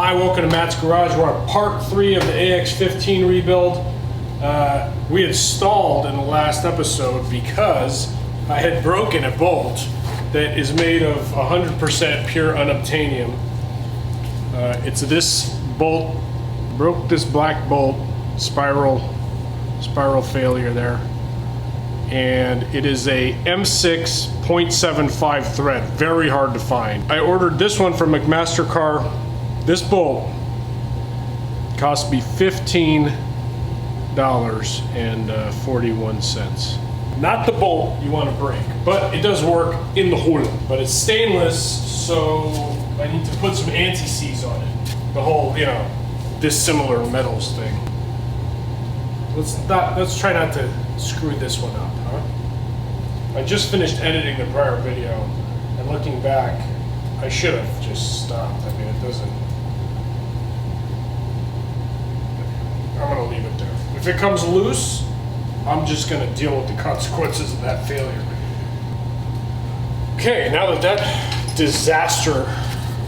Hi, welcome to Matt's Garage. We're on part 3 of the AX15 rebuild. We had stalled in the last episode because I had broken a bolt that is made of 100% pure unobtainium. It's this bolt, broke this black bolt, spiral failure there. And it is a M6 0.75 thread, very hard to find. I ordered this one from McMaster-Carr. This bolt cost me $15.41. Not the bolt you want to break, but it does work in the hole. But it's stainless, so I need to put some anti-seize on it. The whole, dissimilar metals thing. Let's try not to screw this one up, huh? I just finished editing the prior video, and looking back, I should have just stopped. I mean, it doesn't. I'm gonna leave it there. If it comes loose, I'm just gonna deal with the consequences of that failure. Okay, now that that disaster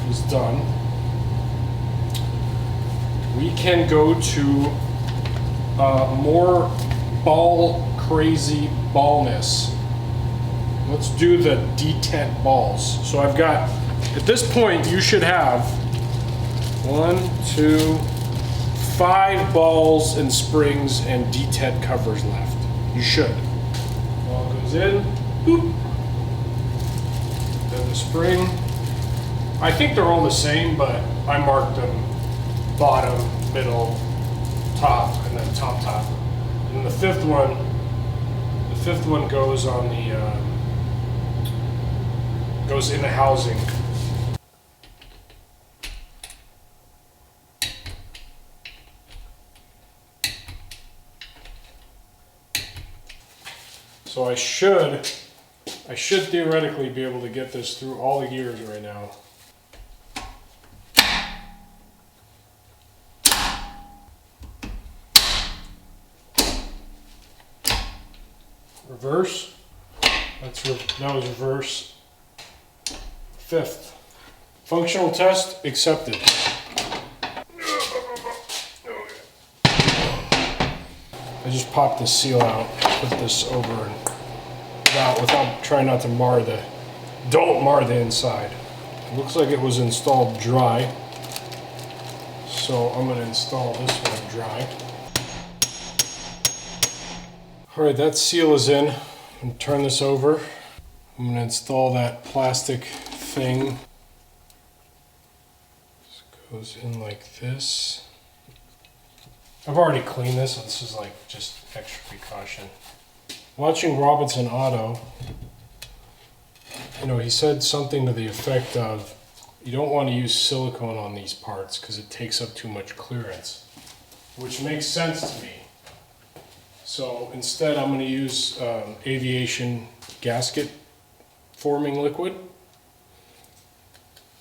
is done, we can go to more crazy ballness. Let's do the detent balls. So I've got, at this point, you should have 5 balls and springs and detent covers left. You should. Ball goes in, boop. Then the spring. I think they're all the same, but I marked them bottom, middle, top, and then top. And then the fifth one goes on the goes in the housing. So I should theoretically be able to get this through all the gears right now. Reverse. That was reverse. Fifth. Functional test accepted. I just popped the seal out, put this over, and without trying not to don't mar the inside. It looks like it was installed dry, so I'm going to install this one dry. Alright, that seal is in. I'm going to turn this over. I'm going to install that plastic thing. This goes in like this. I've already cleaned this, so this is like just extra precaution. Watching Robinson Auto, he said something to the effect of, you don't want to use silicone on these parts because it takes up too much clearance, which makes sense to me. So instead I'm going to use aviation gasket forming liquid.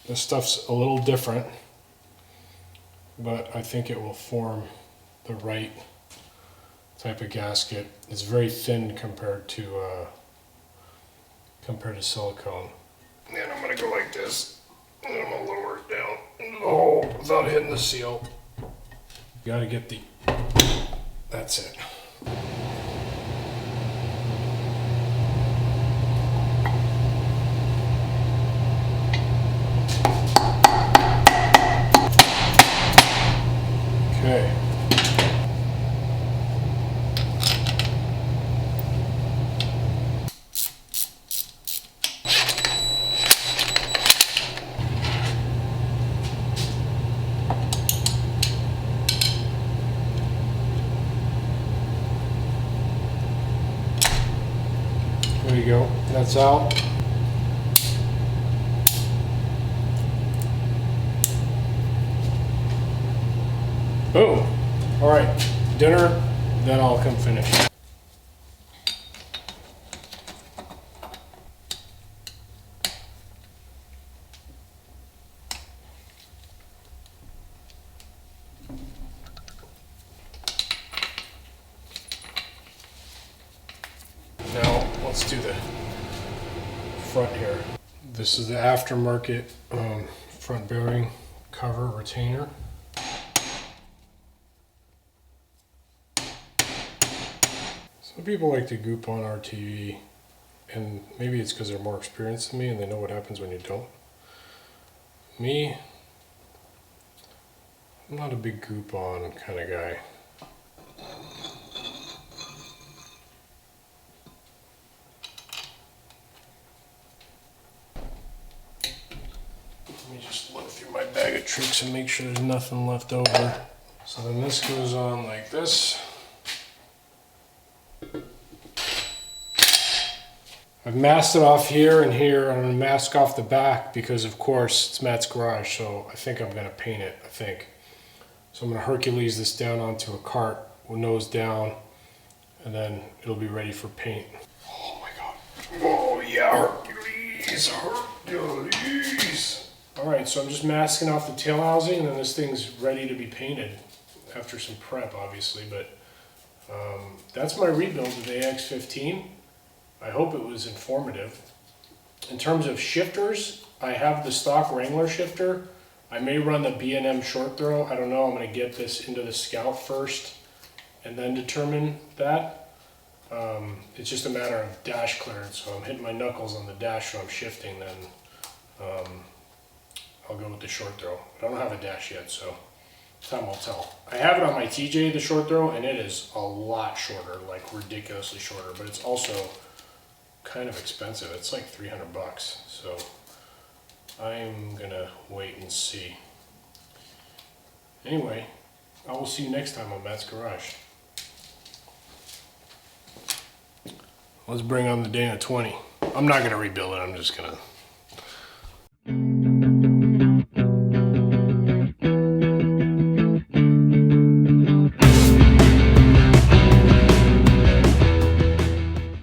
This stuff's a little different, but I think it will form the right type of gasket. It's very thin compared to silicone. And then I'm going to go like this, and I'm going to lower it down without hitting the seal. You got to get that's it. Okay. There you go. That's out. Boom. All right. Dinner, then I'll come finish. Now, let's do the front here. This is the aftermarket front bearing cover retainer. Some people like to goop on RTV, and maybe it's because they're more experienced than me and they know what happens when you don't. Me, I'm not a big goop on kind of guy. Let me just look through my bag of tricks and make sure there's nothing left over. So then this goes on like this. I've masked it off here and here. I'm going to mask off the back because, of course, it's Matt's garage, so I think I'm going to paint it, So I'm going to Hercules this down onto a cart with nose down, and then it'll be ready for paint. Oh my God. Oh yeah, Hercules. All right, so I'm just masking off the tail housing, and then this thing's ready to be painted after some prep, obviously, but that's my rebuild of the AX15. I hope it was informative. In terms of shifters, I have the stock Wrangler shifter. I may run the B&M short throw. I don't know. I'm going to get this into the Scout first and then determine that. It's just a matter of dash clearance. So I'm hitting my knuckles on the dash when I'm shifting, then I'll go with the short throw. But I don't have a dash yet, so time will tell. I have it on my TJ, the short throw, and it is a lot shorter, like ridiculously shorter, but it's also kind of expensive. It's like 300 bucks. So I'm gonna wait and see. Anyway, I will see you next time on Matt's Garage. Let's bring on the Dana 20. I'm not gonna rebuild it. I'm just gonna